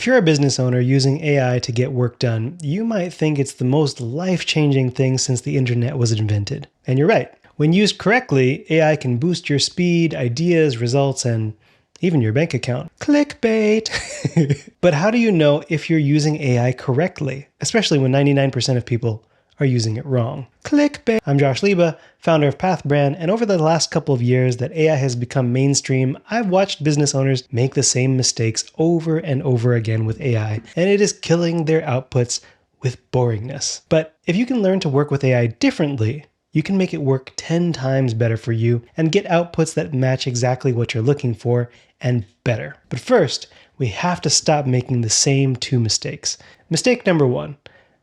If you're a business owner using AI to get work done, you might think it's the most life-changing thing since the internet was invented. And you're right. When used correctly, AI can boost your speed, ideas, results, and even your bank account. Clickbait! But how do you know if you're using AI correctly, especially when 99% of people are using it wrong? Clickbait! I'm Josh Liba, founder of Path Brand, and over the last couple of years that AI has become mainstream, I've watched business owners make the same mistakes over and over again with AI, and it is killing their outputs with boringness. But if you can learn to work with AI differently, you can make it work 10 times better for you and get outputs that match exactly what you're looking for and better. But first, we have to stop making the same two mistakes. Mistake number one,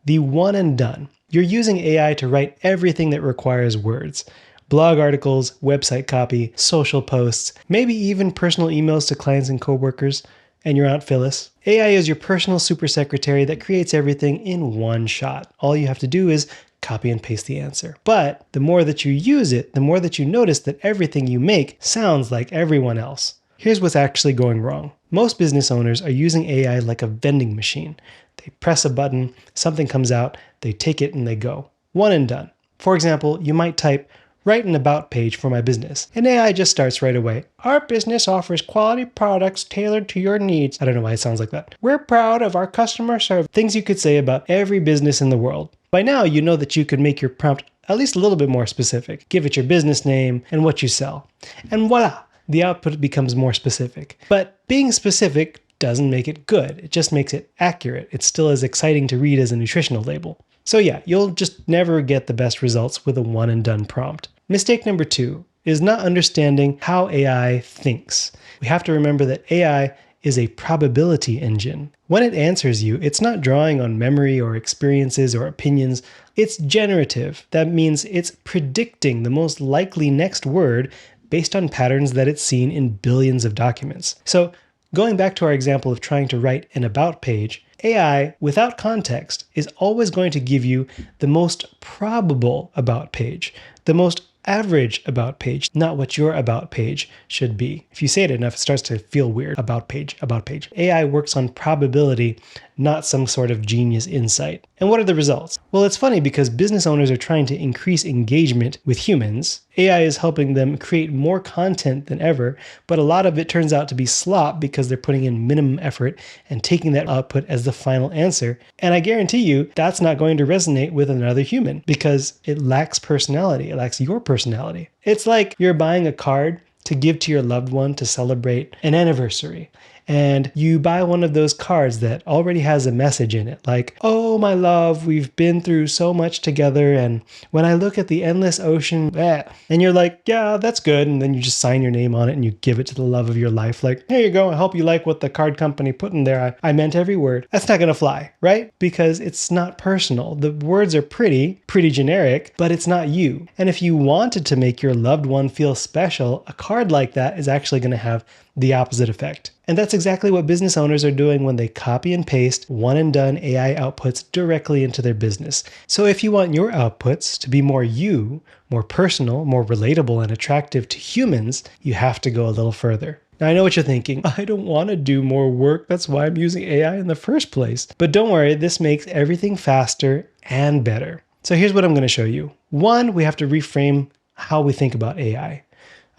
the one and done. You're using AI to write everything that requires words. Blog articles, website copy, social posts, maybe even personal emails to clients and coworkers, and your Aunt Phyllis. AI is your personal super secretary that creates everything in one shot. All you have to do is copy and paste the answer. But the more that you use it, the more that you notice that everything you make sounds like everyone else. Here's what's actually going wrong. Most business owners are using AI like a vending machine. They press a button, something comes out, they take it and they go. One and done. For example, you might type, "Write an about page for my business," and AI just starts right away. "Our business offers quality products tailored to your needs." I don't know why it sounds like that. "We're proud of our customer service." Things you could say about every business in the world. By now, you know that you could make your prompt at least a little bit more specific. Give it your business name and what you sell. And voila, the output becomes more specific. But being specific doesn't make it good. It just makes it accurate. It's still as exciting to read as a nutritional label. So yeah, you'll just never get the best results with a one and done prompt. Mistake number two is not understanding how AI thinks. We have to remember that AI is a probability engine. When it answers you, it's not drawing on memory or experiences or opinions. It's generative. That means it's predicting the most likely next word based on patterns that it's seen in billions of documents. So going back to our example of trying to write an about page, AI, without context, is always going to give you the most probable about page, the most average about page, not what your about page should be. If you say it enough, it starts to feel weird. About page, about page. AI works on probability, not some sort of genius insight. And what are the results? Well, it's funny because business owners are trying to increase engagement with humans. AI is helping them create more content than ever, but a lot of it turns out to be slop because they're putting in minimum effort and taking that output as the final answer. And I guarantee you that's not going to resonate with another human because it lacks personality. It lacks your personality. It's like you're buying a card to give to your loved one to celebrate an anniversary. And you buy one of those cards that already has a message in it, like, "Oh, my love, we've been through so much together, and when I look at the endless ocean," and you're like, "Yeah, that's good," and then you just sign your name on it and you give it to the love of your life, like, "Here you go, I hope you like what the card company put in there. I meant every word." That's not gonna fly, right? Because it's not personal. The words are pretty generic, but it's not you. And if you wanted to make your loved one feel special, a card like that is actually gonna have the opposite effect. And that's exactly what business owners are doing when they copy and paste one and done AI outputs directly into their business. So if you want your outputs to be more you, more personal, more relatable and attractive to humans, you have to go a little further. Now I know what you're thinking, I don't want to do more work, that's why I'm using AI in the first place. But don't worry, this makes everything faster and better. So here's what I'm going to show you. One, we have to reframe how we think about AI.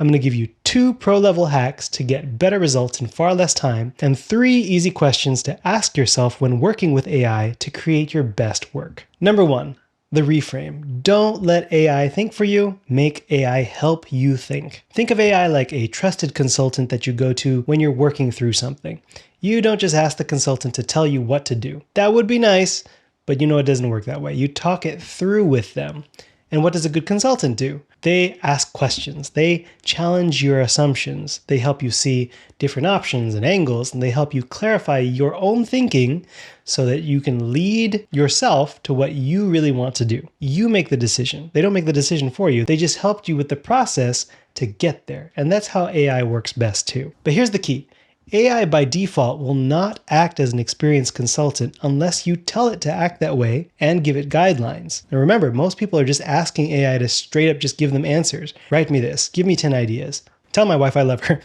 I'm going to give you 2 pro-level hacks to get better results in far less time, and 3 easy questions to ask yourself when working with AI to create your best work. Number 1, the reframe. Don't let AI think for you, make AI help you think. Think of AI like a trusted consultant that you go to when you're working through something. You don't just ask the consultant to tell you what to do. That would be nice, but you know it doesn't work that way. You talk it through with them. And what does a good consultant do? They ask questions. They challenge your assumptions. They help you see different options and angles, and they help you clarify your own thinking so that you can lead yourself to what you really want to do. You make the decision. They don't make the decision for you. They just helped you with the process to get there. And that's how AI works best too. But here's the key. AI by default will not act as an experienced consultant unless you tell it to act that way and give it guidelines. Now remember, most people are just asking AI to straight up just give them answers. Write me this, give me 10 ideas, tell my wife I love her.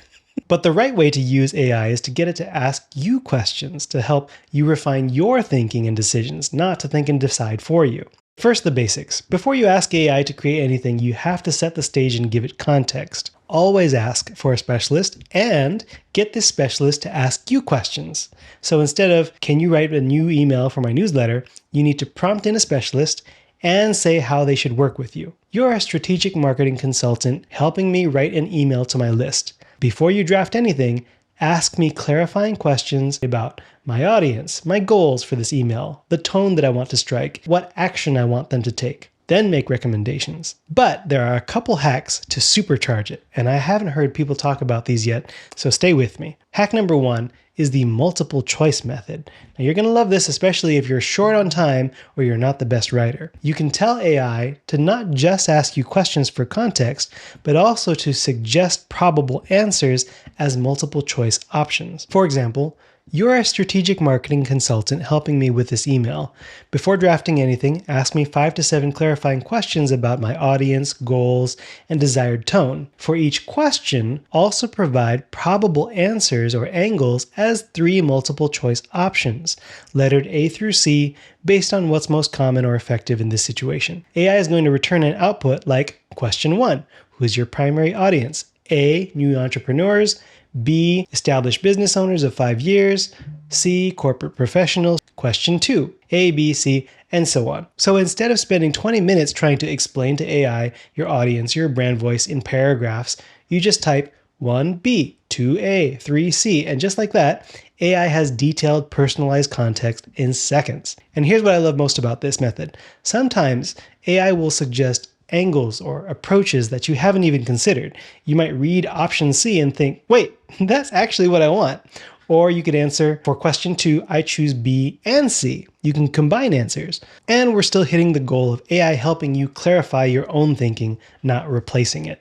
But the right way to use AI is to get it to ask you questions to help you refine your thinking and decisions, not to think and decide for you. First, the basics. Before you ask AI to create anything, you have to set the stage and give it context. Always ask for a specialist and get this specialist to ask you questions. So instead of, can you write a new email for my newsletter, you need to prompt in a specialist and say how they should work with you. You're a strategic marketing consultant helping me write an email to my list. Before you draft anything, ask me clarifying questions about my audience, my goals for this email, the tone that I want to strike, what action I want them to take. Then make recommendations. But there are a couple hacks to supercharge it, and I haven't heard people talk about these yet, so stay with me. Hack number 1 is the multiple choice method. Now you're going to love this, especially if you're short on time or you're not the best writer. You can tell AI to not just ask you questions for context, but also to suggest probable answers as multiple choice options. For example, you're a strategic marketing consultant helping me with this email. Before drafting anything, ask me 5 to 7 clarifying questions about my audience, goals, and desired tone. For each question, also provide probable answers or angles as 3 multiple choice options, lettered A through C, based on what's most common or effective in this situation. AI is going to return an output like question 1, who's your primary audience? A, new entrepreneurs. B, established business owners of 5 years. C, corporate professionals. Question 2, A, B, C, and so on. So instead of spending 20 minutes trying to explain to AI your audience, your brand voice in paragraphs, you just type 1B, 2A, 3C, and just like that, AI has detailed personalized context in seconds. And here's what I love most about this method. Sometimes AI will suggest angles or approaches that you haven't even considered. You might read option C and think, wait, that's actually what I want. Or you could answer, for question 2, I choose B and C. You can combine answers. And we're still hitting the goal of AI helping you clarify your own thinking, not replacing it.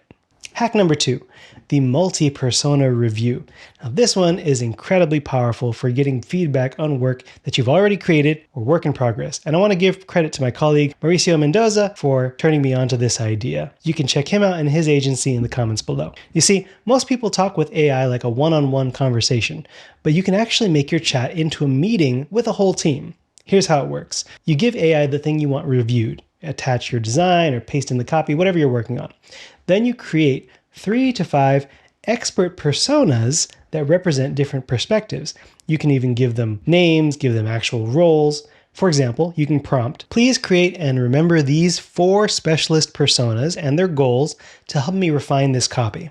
Hack number 2, the multi-persona review. Now this one is incredibly powerful for getting feedback on work that you've already created or work in progress. And I want to give credit to my colleague Mauricio Mendoza for turning me on to this idea. You can check him out and his agency in the comments below. You see, most people talk with AI like a one-on-one conversation, but you can actually make your chat into a meeting with a whole team. Here's how it works. You give AI the thing you want reviewed. Attach your design or paste in the copy, whatever you're working on. Then you create 3 to 5 expert personas that represent different perspectives. You can even give them names, give them actual roles. For example, you can prompt, please create and remember these 4 specialist personas and their goals to help me refine this copy.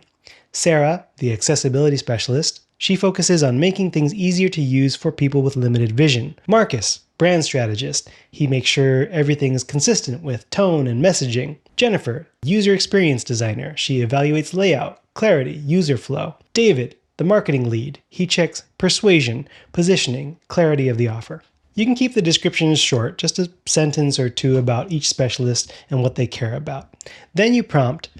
Sarah, the accessibility specialist, she focuses on making things easier to use for people with limited vision. Marcus, brand strategist, he makes sure everything is consistent with tone and messaging. Jennifer, user experience designer, she evaluates layout, clarity, user flow. David, the marketing lead, he checks persuasion, positioning, clarity of the offer. You can keep the descriptions short, just a sentence or 2 about each specialist and what they care about. Then you prompt,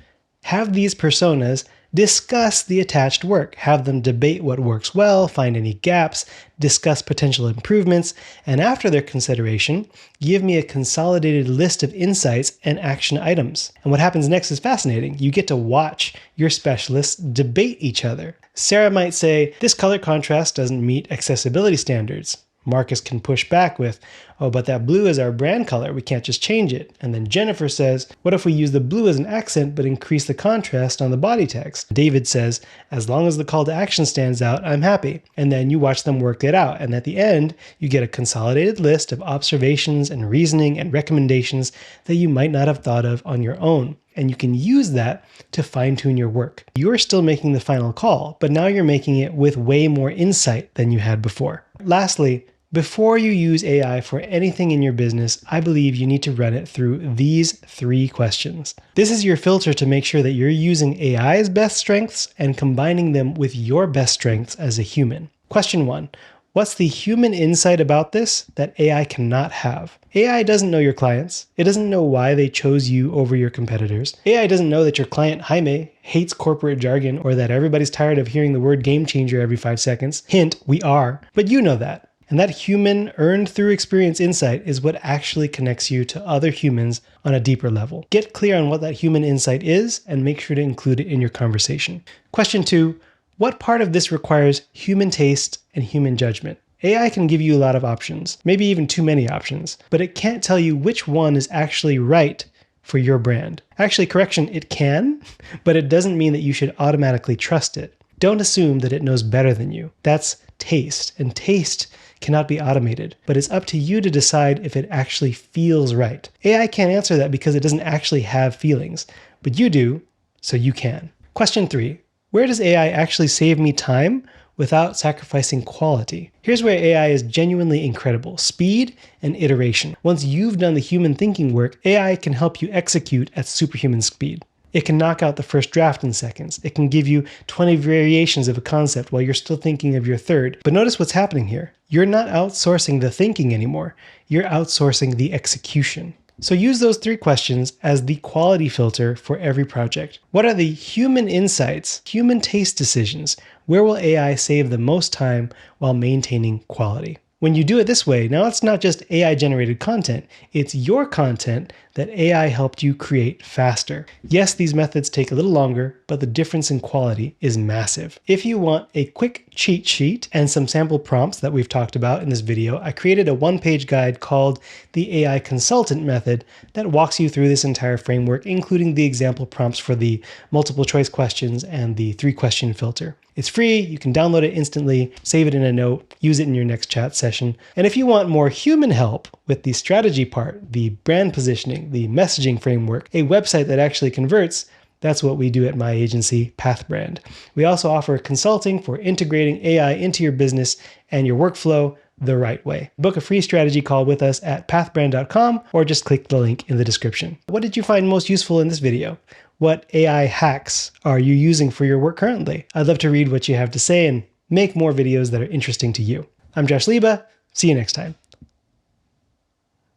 have these personas discuss the attached work, have them debate what works well, find any gaps, discuss potential improvements, and after their consideration, give me a consolidated list of insights and action items. And what happens next is fascinating. You get to watch your specialists debate each other. Sarah might say, this color contrast doesn't meet accessibility standards. Marcus can push back with, oh, but that blue is our brand color, we can't just change it. And then Jennifer says, what if we use the blue as an accent but increase the contrast on the body text? David says, as long as the call to action stands out, I'm happy. And then you watch them work it out. And at the end, you get a consolidated list of observations and reasoning and recommendations that you might not have thought of on your own. And you can use that to fine-tune your work. You're still making the final call, but now you're making it with way more insight than you had before. Lastly, before you use AI for anything in your business, I believe you need to run it through these 3 questions. This is your filter to make sure that you're using AI's best strengths and combining them with your best strengths as a human. Question 1. What's the human insight about this that AI cannot have? AI doesn't know your clients. It doesn't know why they chose you over your competitors. AI doesn't know that your client, Jaime, hates corporate jargon or that everybody's tired of hearing the word game changer every 5 seconds. Hint, we are. But you know that. And that human earned through experience insight is what actually connects you to other humans on a deeper level. Get clear on what that human insight is and make sure to include it in your conversation. Question 2, What part of this requires human taste and human judgment? AI can give you a lot of options, maybe even too many options, but it can't tell you which one is actually right for your brand. Actually, correction, it can, but it doesn't mean that you should automatically trust it. Don't assume that it knows better than you. That's taste, and taste cannot be automated, but it's up to you to decide if it actually feels right. AI can't answer that because it doesn't actually have feelings, but you do, so you can. Question 3. Where does AI actually save me time without sacrificing quality? Here's where AI is genuinely incredible: speed and iteration. Once you've done the human thinking work, AI can help you execute at superhuman speed. It can knock out the first draft in seconds. It can give you 20 variations of a concept while you're still thinking of your third. But notice what's happening here. You're not outsourcing the thinking anymore. You're outsourcing the execution. So use those 3 questions as the quality filter for every project. What are the human insights, human taste decisions? Where will AI save the most time while maintaining quality? When you do it this way, now it's not just AI-generated content, it's your content that AI helped you create faster. Yes, these methods take a little longer, but the difference in quality is massive. If you want a quick cheat sheet and some sample prompts that we've talked about in this video, I created a 1-page guide called the AI Consultant Method that walks you through this entire framework, including the example prompts for the multiple choice questions and the 3-question filter. It's free, you can download it instantly, save it in a note, use it in your next chat session. And if you want more human help with the strategy part, the brand positioning, the messaging framework, a website that actually converts, that's what we do at my agency, PathBrand. We also offer consulting for integrating AI into your business and your workflow the right way. Book a free strategy call with us at pathbrand.com or just click the link in the description. What did you find most useful in this video? What AI hacks are you using for your work currently? I'd love to read what you have to say and make more videos that are interesting to you. I'm Josh Liba. See you next time.